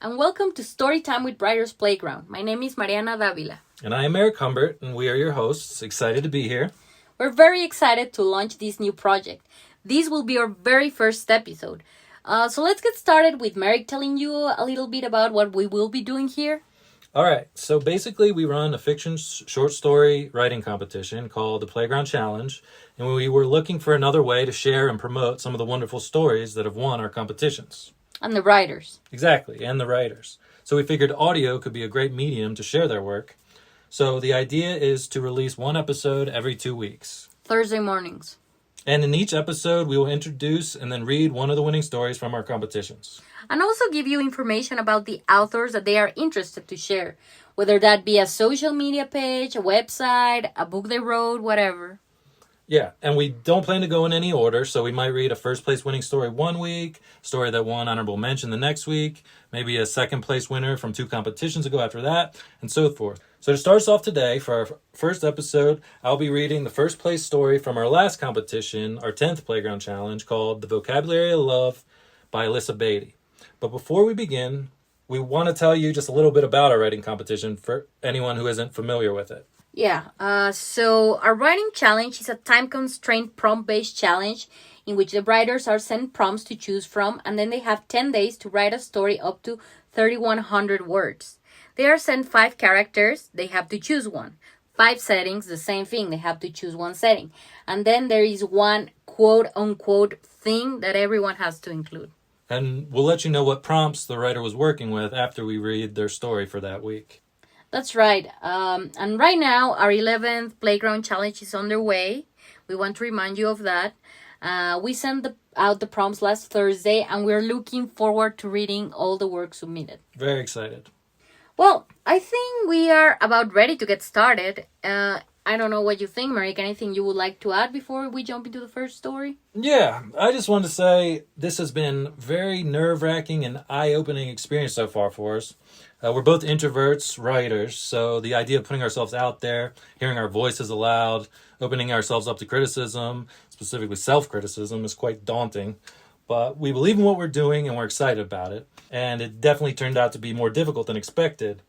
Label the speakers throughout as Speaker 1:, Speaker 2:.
Speaker 1: and welcome to Storytime with Writers Playground. My name is Mariana Davila.
Speaker 2: And I am Eric Humbert, and we are your hosts. Excited to be here.
Speaker 1: We're very excited to launch this new project. This will be our very first episode. So let's get started with Merrick telling you a little bit about what we will be doing here.
Speaker 2: All right, so basically we run a fiction short story writing competition called the Playground Challenge, and we were looking for another way to share and promote some of the wonderful stories that have won our competitions.
Speaker 1: And the writers.
Speaker 2: Exactly, and the writers. So we figured audio could be a great medium to share their work. So the idea is to release one episode every 2 weeks.
Speaker 1: Thursday mornings.
Speaker 2: And in each episode, we will introduce and then read one of the winning stories from our competitions.
Speaker 1: And also give you information about the authors that they are interested to share. Whether that be a social media page, a website, a book they wrote, whatever.
Speaker 2: Yeah, and we don't plan to go in any order, so we might read a first place winning story one week, story that won honorable mention the next week, maybe a second place winner from 2 competitions ago after that, and so forth. So to start us off today, for our first episode, I'll be reading the first place story from our last competition, our 10th Playground Challenge, called The Vocabulary of Love by Alyssa Beatty. But before we begin, we want to tell you just a little bit about our writing competition for anyone who isn't familiar with it.
Speaker 1: Yeah, so our writing challenge is a time-constrained prompt-based challenge in which the writers are sent prompts to choose from, and then they have 10 days to write a story up to 3,100 words. They are sent 5 characters, they have to choose one. 5 settings, the same thing, they have to choose one setting. And then there is one quote-unquote thing that everyone has to include.
Speaker 2: And we'll let you know what prompts the writer was working with after we read their story for that week.
Speaker 1: That's right. And right now, our 11th Playground Challenge is underway. We want to remind you of that. We sent out the prompts last Thursday, and we're looking forward to reading all the work submitted.
Speaker 2: Very excited.
Speaker 1: Well, I think we are about ready to get started. I don't know what you think, Marek. Anything you would like to add before we jump into the first story?
Speaker 2: Yeah, I just wanted to say this has been very nerve-wracking and eye-opening experience so far for us. We're both introverts, writers, so the idea of putting ourselves out there, hearing our voices aloud, opening ourselves up to criticism, specifically self-criticism, is quite daunting. But we believe in what we're doing and we're excited about it. And it definitely turned out to be more difficult than expected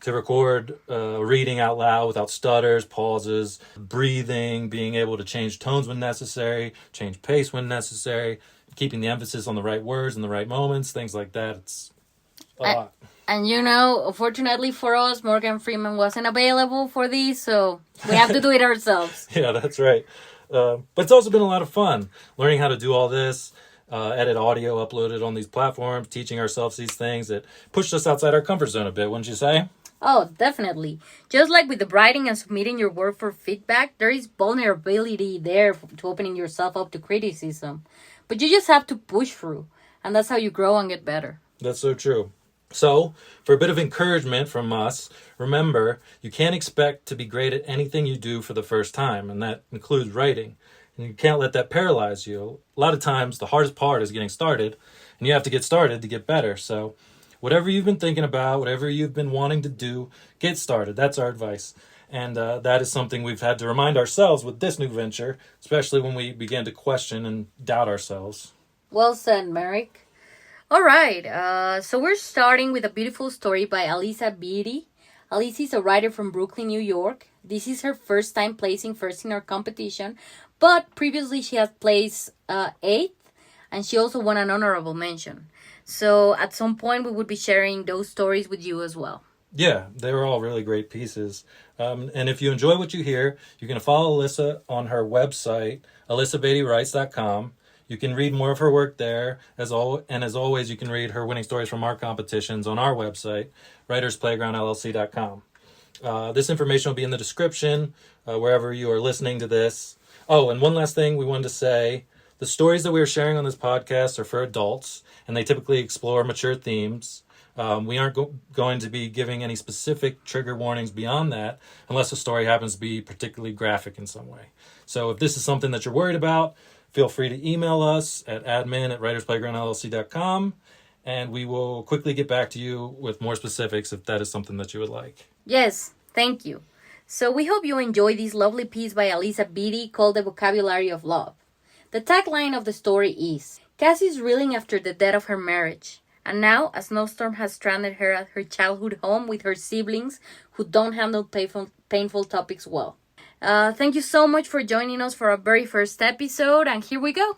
Speaker 2: to record reading out loud without stutters, pauses, breathing, being able to change tones when necessary, change pace when necessary, keeping the emphasis on the right words in the right moments, things like that. It's a lot.
Speaker 1: And fortunately for us, Morgan Freeman wasn't available for this, so we have to do it ourselves.
Speaker 2: Yeah, that's right. But it's also been a lot of fun learning how to do all this, edit audio, upload it on these platforms, teaching ourselves these things that pushed us outside our comfort zone a bit, wouldn't you say?
Speaker 1: Oh, definitely. Just like with the writing and submitting your work for feedback, there is vulnerability there to opening yourself up to criticism. But you just have to push through, and that's how you grow and get better.
Speaker 2: That's so true. So, for a bit of encouragement from us, remember, you can't expect to be great at anything you do for the first time, and that includes writing. And you can't let that paralyze you. A lot of times, the hardest part is getting started, and you have to get started to get better. So, whatever you've been thinking about, whatever you've been wanting to do, get started. That's our advice. And that is something we've had to remind ourselves with this new venture, especially when we began to question and doubt ourselves.
Speaker 1: Well said, Merrick. All right, so we're starting with a beautiful story by Alyssa Beatty. Alyssa is a writer from Brooklyn, New York. This is her first time placing first in our competition, but previously she has placed 8th, and she also won an honorable mention. So at some point we would be sharing those stories with you as well.
Speaker 2: Yeah, they were all really great pieces. And if you enjoy what you hear, you can follow Alyssa on her website, alyssabeattywrites.com. You can read more of her work there, as always, you can read her winning stories from our competitions on our website, writersplaygroundllc.com. This information will be in the description, wherever you are listening to this. Oh, and one last thing we wanted to say. The stories that we are sharing on this podcast are for adults, and they typically explore mature themes. We aren't going to be giving any specific trigger warnings beyond that, unless the story happens to be particularly graphic in some way. So if this is something that you're worried about, feel free to email us at admin@writersplaygroundllc.com, and we will quickly get back to you with more specifics if that is something that you would like.
Speaker 1: Yes, thank you. So we hope you enjoy this lovely piece by Alyssa Beatty called The Vocabulary of Love. The tagline of the story is, Cassie is reeling after the death of her marriage. And now a snowstorm has stranded her at her childhood home with her siblings who don't handle painful topics well. Thank you so much for joining us for our very first episode, and here we go.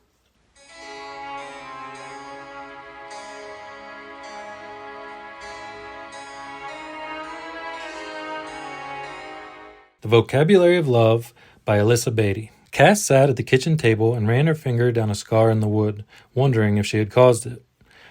Speaker 2: The Vocabulary of Love by Alyssa Beatty. Cass sat at the kitchen table and ran her finger down a scar in the wood, wondering if she had caused it.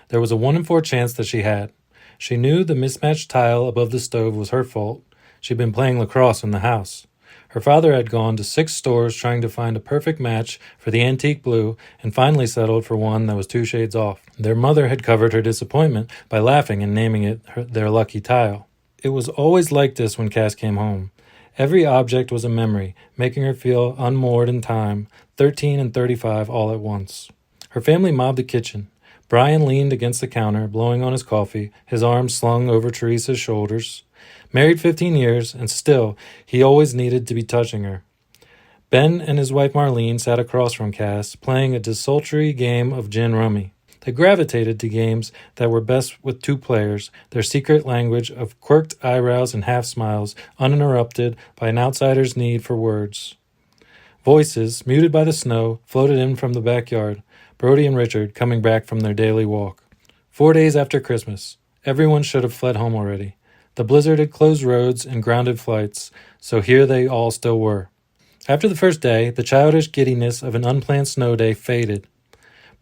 Speaker 2: There was a 1 in 4 chance that she had. She knew the mismatched tile above the stove was her fault. She'd been playing lacrosse in the house. Her father had gone to 6 stores trying to find a perfect match for the antique blue and finally settled for one that was 2 shades off. Their mother had covered her disappointment by laughing and naming it their lucky tile. It was always like this when Cass came home. Every object was a memory, making her feel unmoored in time, 13 and 35 all at once. Her family mobbed the kitchen. Brian leaned against the counter, blowing on his coffee, his arms slung over Teresa's shoulders. Married 15 years, and still, he always needed to be touching her. Ben and his wife Marlene sat across from Cass, playing a desultory game of gin rummy. They gravitated to games that were best with 2 players, their secret language of quirked eyebrows and half-smiles, uninterrupted by an outsider's need for words. Voices, muted by the snow, floated in from the backyard, Brody and Richard coming back from their daily walk. 4 days after Christmas. Everyone should have fled home already. The blizzard had closed roads and grounded flights, so here they all still were. After the first day, the childish giddiness of an unplanned snow day faded.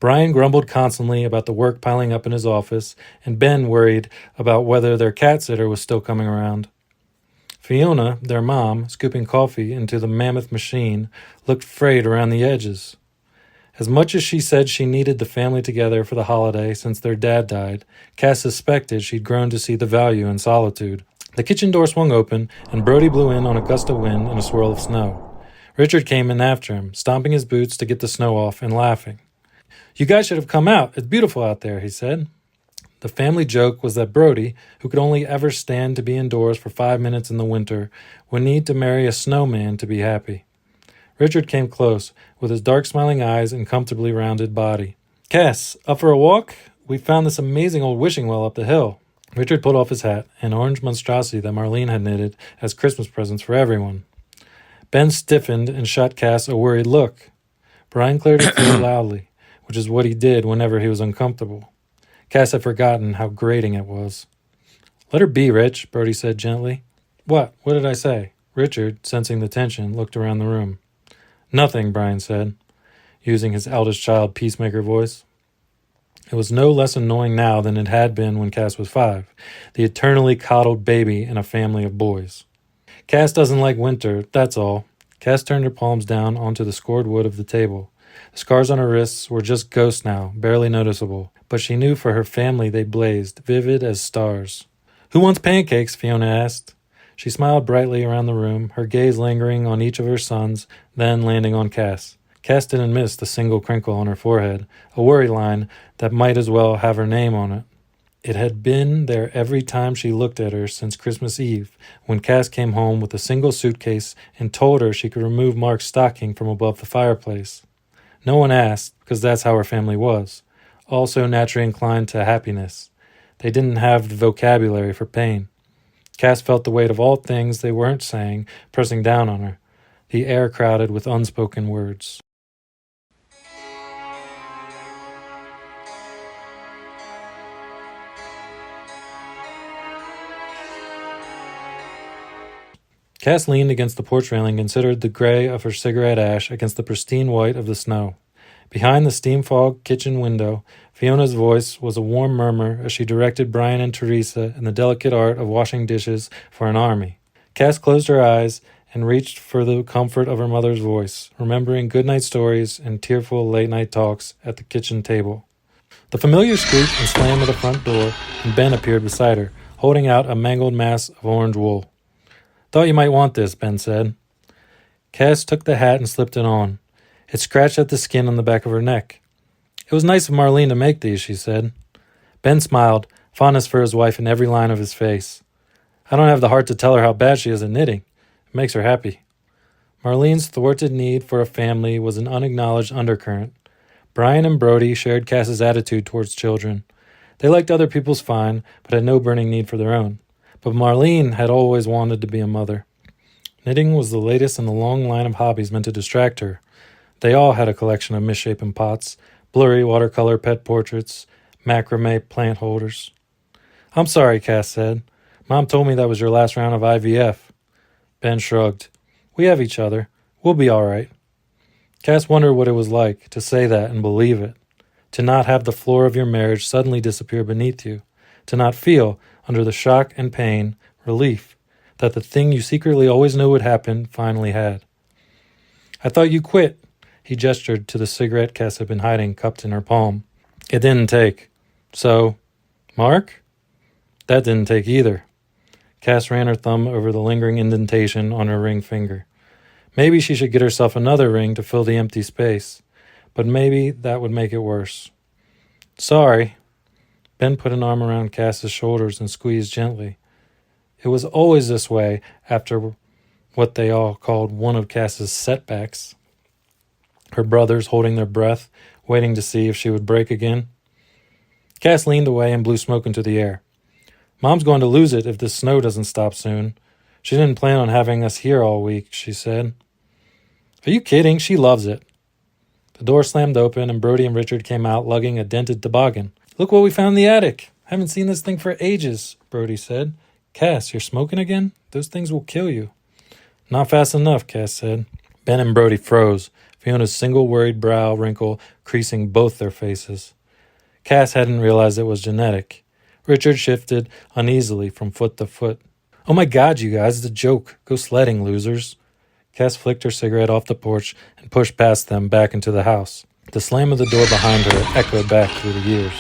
Speaker 2: Brian grumbled constantly about the work piling up in his office, and Ben worried about whether their cat sitter was still coming around. Fiona, their mom, scooping coffee into the mammoth machine, looked frayed around the edges. As much as she said she needed the family together for the holiday since their dad died, Cass suspected she'd grown to see the value in solitude. The kitchen door swung open, and Brody blew in on a gust of wind and a swirl of snow. Richard came in after him, stomping his boots to get the snow off and laughing. "You guys should have come out. It's beautiful out there," he said. The family joke was that Brody, who could only ever stand to be indoors for 5 minutes in the winter, would need to marry a snowman to be happy. Richard came close, with his dark smiling eyes and comfortably rounded body. "Cass, up for a walk? We found this amazing old wishing well up the hill." Richard pulled off his hat, an orange monstrosity that Marlene had knitted as Christmas presents for everyone. Ben stiffened and shot Cass a worried look. Brian cleared his throat loudly, which is what he did whenever he was uncomfortable. Cass had forgotten how grating it was. "Let her be, Rich," Brody said gently. What did I say?" Richard, sensing the tension, looked around the room. "Nothing," Brian said, using his eldest child peacemaker voice. It was no less annoying now than it had been when Cass was 5, the eternally coddled baby in a family of boys. "Cass doesn't like winter, that's all." Cass turned her palms down onto the scored wood of the table. The scars on her wrists were just ghosts now, barely noticeable, but she knew for her family they blazed, vivid as stars. "Who wants pancakes?" Fiona asked. She smiled brightly around the room, her gaze lingering on each of her sons, then landing on Cass. Cass didn't miss the single crinkle on her forehead, a worry line that might as well have her name on it. It had been there every time she looked at her since Christmas Eve, when Cass came home with a single suitcase and told her she could remove Mark's stocking from above the fireplace. No one asked, because that's how her family was, also naturally inclined to happiness. They didn't have the vocabulary for pain. Cass felt the weight of all things they weren't saying pressing down on her, the air crowded with unspoken words. Cass leaned against the porch railing and considered the gray of her cigarette ash against the pristine white of the snow. Behind the steam-fogged kitchen window, Fiona's voice was a warm murmur as she directed Brian and Teresa in the delicate art of washing dishes for an army. Cass closed her eyes and reached for the comfort of her mother's voice, remembering good-night stories and tearful late-night talks at the kitchen table. The familiar squeak and slam of the front door, and Ben appeared beside her, holding out a mangled mass of orange wool. "Thought you might want this," Ben said. Cass took the hat and slipped it on. It scratched at the skin on the back of her neck. "It was nice of Marlene to make these," she said. Ben smiled, fondness for his wife in every line of his face. "I don't have the heart to tell her how bad she is at knitting. It makes her happy." Marlene's thwarted need for a family was an unacknowledged undercurrent. Brian and Brody shared Cass's attitude towards children. They liked other people's fine, but had no burning need for their own. But Marlene had always wanted to be a mother. Knitting was the latest in the long line of hobbies meant to distract her. They all had a collection of misshapen pots, blurry watercolor pet portraits, macrame plant holders. I'm sorry, Cass said. Mom told me that was your last round of IVF. Ben shrugged. We have each other. We'll be all right. Cass wondered what it was like to say that and believe it. To not have the floor of your marriage suddenly disappear beneath you. To not feel, under the shock and pain, relief that the thing you secretly always knew would happen finally had. I thought you quit. He gestured to the cigarette Cass had been hiding cupped in her palm. It didn't take. So, Mark? That didn't take either. Cass ran her thumb over the lingering indentation on her ring finger. Maybe she should get herself another ring to fill the empty space, but maybe that would make it worse. Sorry. Ben put an arm around Cass's shoulders and squeezed gently. It was always this way after what they all called one of Cass's setbacks. Her brothers holding their breath, waiting to see if she would break again. Cass leaned away and blew smoke into the air. Mom's going to lose it if this snow doesn't stop soon. She didn't plan on having us here all week, she said. Are you kidding? She loves it. The door slammed open and Brody and Richard came out lugging a dented toboggan. Look what we found in the attic. Haven't seen this thing for ages, Brody said. Cass, you're smoking again? Those things will kill you. Not fast enough, Cass said. Ben and Brody froze, Fiona's single worried brow wrinkle creasing both their faces. Cass hadn't realized it was genetic. Richard shifted uneasily from foot to foot. Oh my God, you guys, it's a joke. Go sledding, losers. Cass flicked her cigarette off the porch and pushed past them back into the house. The slam of the door behind her echoed back through the years.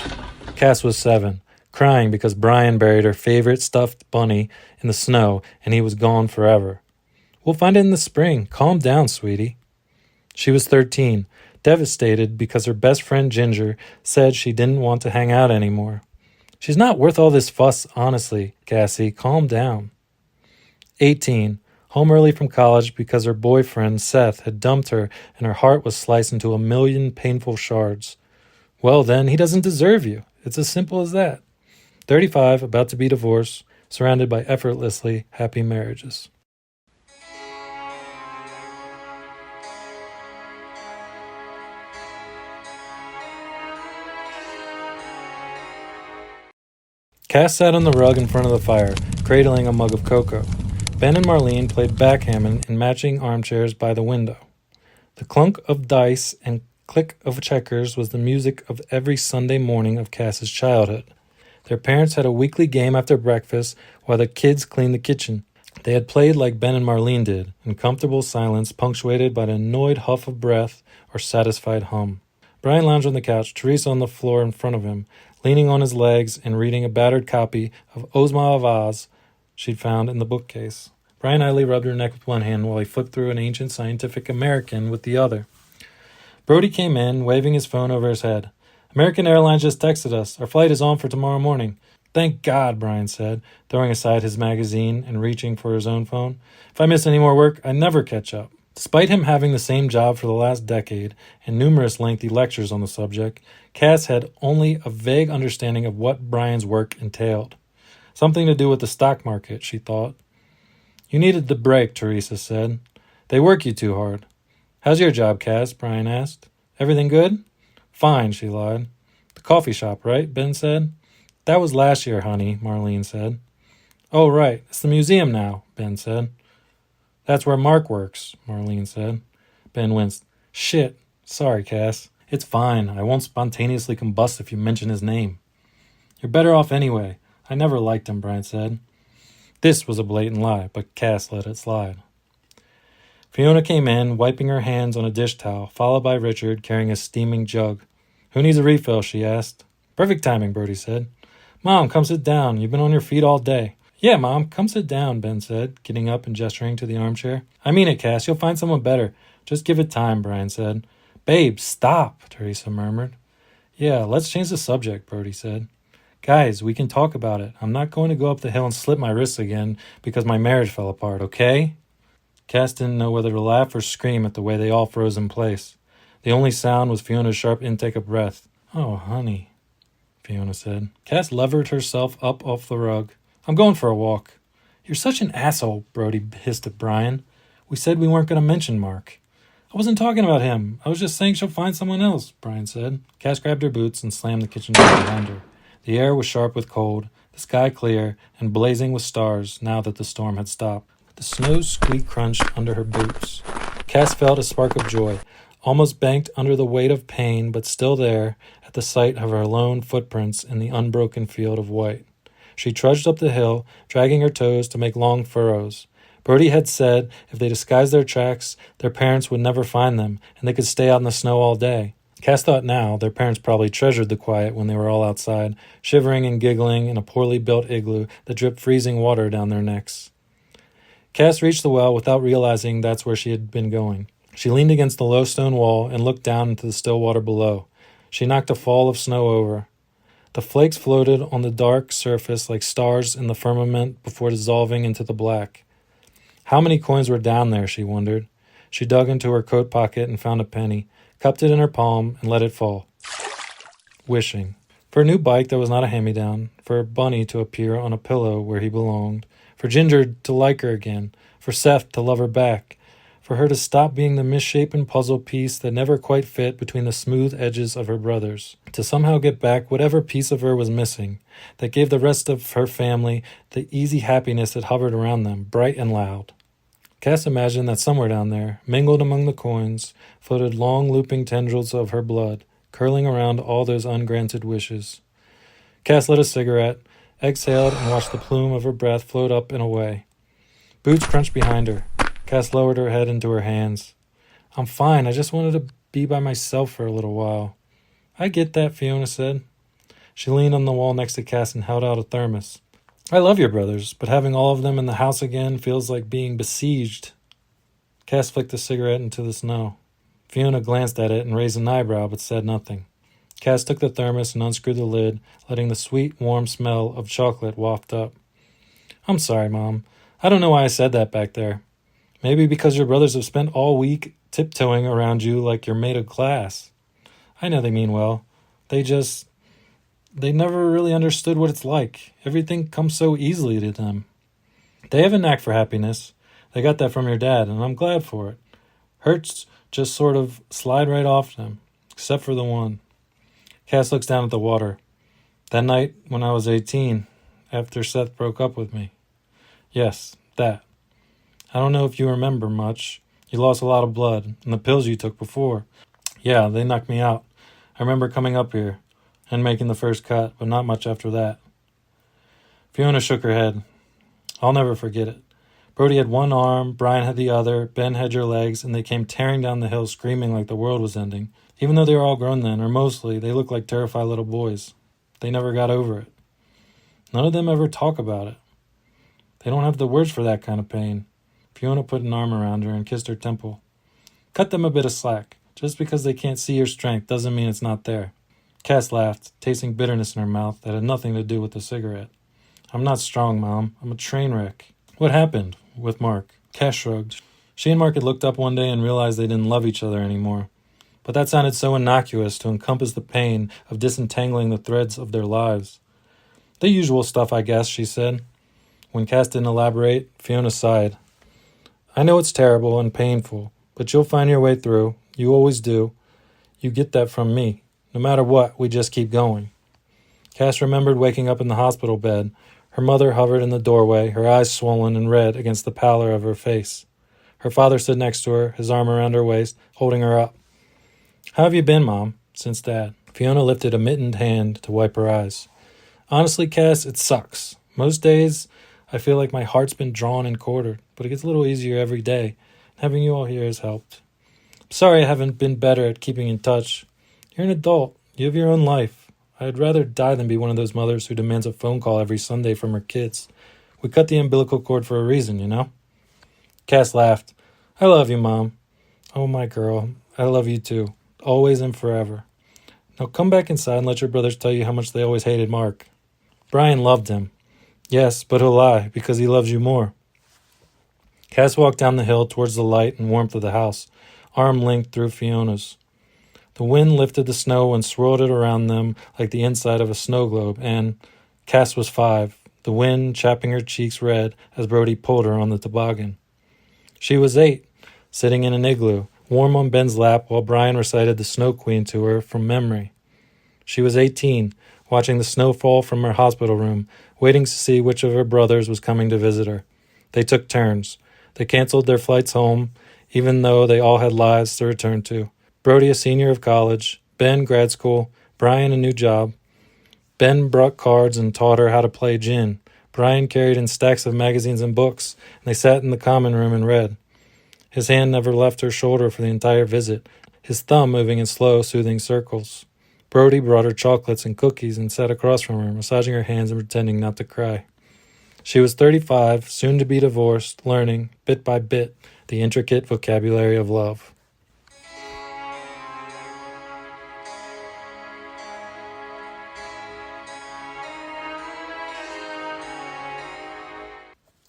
Speaker 2: Cass was 7, crying because Brian buried her favorite stuffed bunny in the snow and he was gone forever. We'll find it in the spring. Calm down, sweetie. She was 13, devastated because her best friend Ginger said she didn't want to hang out anymore. She's not worth all this fuss, honestly, Cassie. Calm down. 18, home early from college because her boyfriend, Seth, had dumped her and her heart was sliced into a million painful shards. Well, then, he doesn't deserve you. It's as simple as that. 35, about to be divorced, surrounded by effortlessly happy marriages. Cass sat on the rug in front of the fire, cradling a mug of cocoa. Ben and Marlene played backgammon in matching armchairs by the window. The clunk of dice and click of checkers was the music of every Sunday morning of Cass's childhood. Their parents had a weekly game after breakfast while the kids cleaned the kitchen. They had played like Ben and Marlene did, in comfortable silence punctuated by an annoyed huff of breath or satisfied hum. Brian lounged on the couch, Teresa on the floor in front of him, leaning on his legs and reading a battered copy of Ozma of Oz she'd found in the bookcase. Brian idly rubbed her neck with one hand while he flipped through an ancient Scientific American with the other. Brody came in, waving his phone over his head. American Airlines just texted us. Our flight is on for tomorrow morning. Thank God, Brian said, throwing aside his magazine and reaching for his own phone. If I miss any more work, I never catch up. Despite him having the same job for the last decade and numerous lengthy lectures on the subject, Cass had only a vague understanding of what Brian's work entailed. Something to do with the stock market, she thought. You needed the break, Teresa said. They work you too hard. How's your job, Cass? Brian asked. Everything good? Fine, she lied. The coffee shop, right? Ben said. That was last year, honey, Marlene said. Oh, right. It's the museum now, Ben said. That's where Mark works, Marlene said. Ben winced. Shit. Sorry, Cass. It's fine. I won't spontaneously combust if you mention his name. You're better off anyway. I never liked him, Brian said. This was a blatant lie, but Cass let it slide. Fiona came in, wiping her hands on a dish towel, followed by Richard carrying a steaming jug. Who needs a refill, she asked. Perfect timing, Brody said. Mom, come sit down. You've been on your feet all day. Yeah, Mom, come sit down, Ben said, getting up and gesturing to the armchair. I mean it, Cass. You'll find someone better. Just give it time, Brian said. Babe, stop, Teresa murmured. Yeah, let's change the subject, Brody said. Guys, we can talk about it. I'm not going to go up the hill and slip my wrists again because my marriage fell apart, okay? Cass didn't know whether to laugh or scream at the way they all froze in place. The only sound was Fiona's sharp intake of breath. Oh, honey. Fiona said. Cass levered herself up off the rug. I'm going for a walk. You're such an asshole, Brody hissed at Brian. We said we weren't going to mention Mark. I wasn't talking about him. I was just saying she'll find someone else, Brian said. Cass grabbed her boots and slammed the kitchen door behind her. The air was sharp with cold, the sky clear, and blazing with stars now that the storm had stopped. The snow squeak crunched under her boots. Cass felt a spark of joy, almost banked under the weight of pain, but still there at the sight of her lone footprints in the unbroken field of white. She trudged up the hill, dragging her toes to make long furrows. Brody had said if they disguised their tracks, their parents would never find them, and they could stay out in the snow all day. Cass thought now their parents probably treasured the quiet when they were all outside, shivering and giggling in a poorly built igloo that dripped freezing water down their necks. Cass reached the well without realizing that's where she had been going. She leaned against the low stone wall and looked down into the still water below. She knocked a fall of snow over. The flakes floated on the dark surface like stars in the firmament before dissolving into the black. How many coins were down there, she wondered. She dug into her coat pocket and found a penny, cupped it in her palm, and let it fall. Wishing. For a new bike that was not a hand-me-down, for Bunny to appear on a pillow where he belonged, for Ginger to like her again, for Seth to love her back, for her to stop being the misshapen puzzle piece that never quite fit between the smooth edges of her brothers, to somehow get back whatever piece of her was missing, that gave the rest of her family the easy happiness that hovered around them, bright and loud. Cass imagined that somewhere down there, mingled among the coins, floated long looping tendrils of her blood, curling around all those ungranted wishes. Cass lit a cigarette, exhaled, and watched the plume of her breath float up and away. Boots crunched behind her. Cass lowered her head into her hands. I'm fine. I just wanted to be by myself for a little while. I get that, Fiona said. She leaned on the wall next to Cass and held out a thermos. I love your brothers, but having all of them in the house again feels like being besieged. Cass flicked the cigarette into the snow. Fiona glanced at it and raised an eyebrow, but said nothing. Cass took the thermos and unscrewed the lid, letting the sweet, warm smell of chocolate waft up. I'm sorry, Mom. I don't know why I said that back there. Maybe because your brothers have spent all week tiptoeing around you like you're made of glass. I know they mean well. They never really understood what it's like. Everything comes so easily to them. They have a knack for happiness. They got that from your dad, and I'm glad for it. Hurts just sort of slide right off them, except for the one. Cass looks down at the water. That night when I was 18, after Seth broke up with me. Yes, that. I don't know if you remember much. You lost a lot of blood, and the pills you took before. Yeah, they knocked me out. I remember coming up here and making the first cut, but not much after that. Fiona shook her head. I'll never forget it. Brody had one arm, Brian had the other, Ben had your legs, and they came tearing down the hill screaming like the world was ending. Even though they were all grown then, or mostly, they looked like terrified little boys. They never got over it. None of them ever talk about it. They don't have the words for that kind of pain. Fiona put an arm around her and kissed her temple. Cut them a bit of slack. Just because they can't see your strength doesn't mean it's not there. Cass laughed, tasting bitterness in her mouth that had nothing to do with the cigarette. I'm not strong, Mom. I'm a train wreck. What happened with Mark? Cass shrugged. She and Mark had looked up one day and realized they didn't love each other anymore. But that sounded so innocuous to encompass the pain of disentangling the threads of their lives. The usual stuff, I guess, she said. When Cass didn't elaborate, Fiona sighed. I know it's terrible and painful, but you'll find your way through. You always do. You get that from me. No matter what, we just keep going. Cass remembered waking up in the hospital bed. Her mother hovered in the doorway, her eyes swollen and red against the pallor of her face. Her father stood next to her, his arm around her waist, holding her up. How have you been, Mom, since Dad? Fiona lifted a mittened hand to wipe her eyes. Honestly, Cass, it sucks. Most days, I feel like my heart's been drawn and quartered, but it gets a little easier every day. Having you all here has helped. I'm sorry I haven't been better at keeping in touch. You're an adult. You have your own life. I'd rather die than be one of those mothers who demands a phone call every Sunday from her kids. We cut the umbilical cord for a reason, you know? Cass laughed. I love you, Mom. Oh, my girl. I love you too. Always and forever. Now come back inside and let your brothers tell you how much they always hated Mark. Brian loved him. Yes, but he'll lie because he loves you more. Cass walked down the hill towards the light and warmth of the house, arm linked through Fiona's. The wind lifted the snow and swirled it around them like the inside of a snow globe, and Cass was 5, the wind chapping her cheeks red as Brody pulled her on the toboggan. She was 8, sitting in an igloo, warm on Ben's lap while Brian recited the Snow Queen to her from memory. She was 18, watching the snow fall from her hospital room, waiting to see which of her brothers was coming to visit her. They took turns. They canceled their flights home, even though they all had lives to return to. Brody, a senior of college, Ben, grad school, Brian, a new job. Ben brought cards and taught her how to play gin. Brian carried in stacks of magazines and books, and they sat in the common room and read. His hand never left her shoulder for the entire visit, his thumb moving in slow, soothing circles. Brody brought her chocolates and cookies and sat across from her, massaging her hands and pretending not to cry. She was 35, soon to be divorced, learning, bit by bit, the intricate vocabulary of love.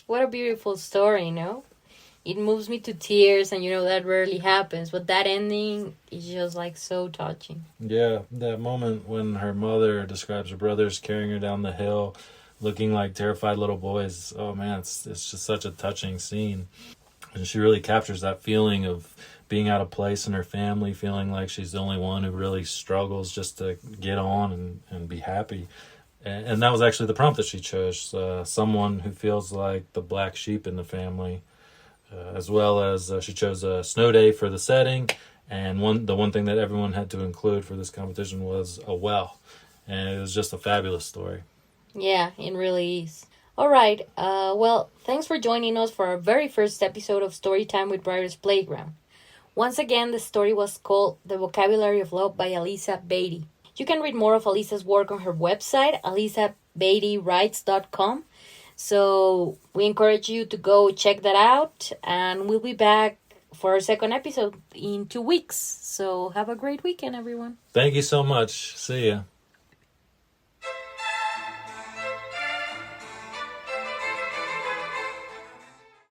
Speaker 1: What a beautiful story, no? It moves me to tears, and that rarely happens. But that ending is just like so touching.
Speaker 2: Yeah, that moment when her mother describes her brothers carrying her down the hill, looking like terrified little boys. Oh man, it's just such a touching scene. And she really captures that feeling of being out of place in her family, feeling like she's the only one who really struggles just to get on and be happy. And that was actually the prompt that she chose, someone who feels like the black sheep in the family, as well as she chose a snow day for the setting. And the one thing that everyone had to include for this competition was a well. And it was just a fabulous story.
Speaker 1: Yeah, it really is. All right. Well, thanks for joining us for our very first episode of Storytime with Writer's Playground. Once again, the story was called The Vocabulary of Love by Alyssa Beatty. You can read more of Alyssa's work on her website, alyssabeattywrites.com. So we encourage you to go check that out. And we'll be back for our second episode in 2 weeks. So have a great weekend, everyone.
Speaker 2: Thank you so much. See ya.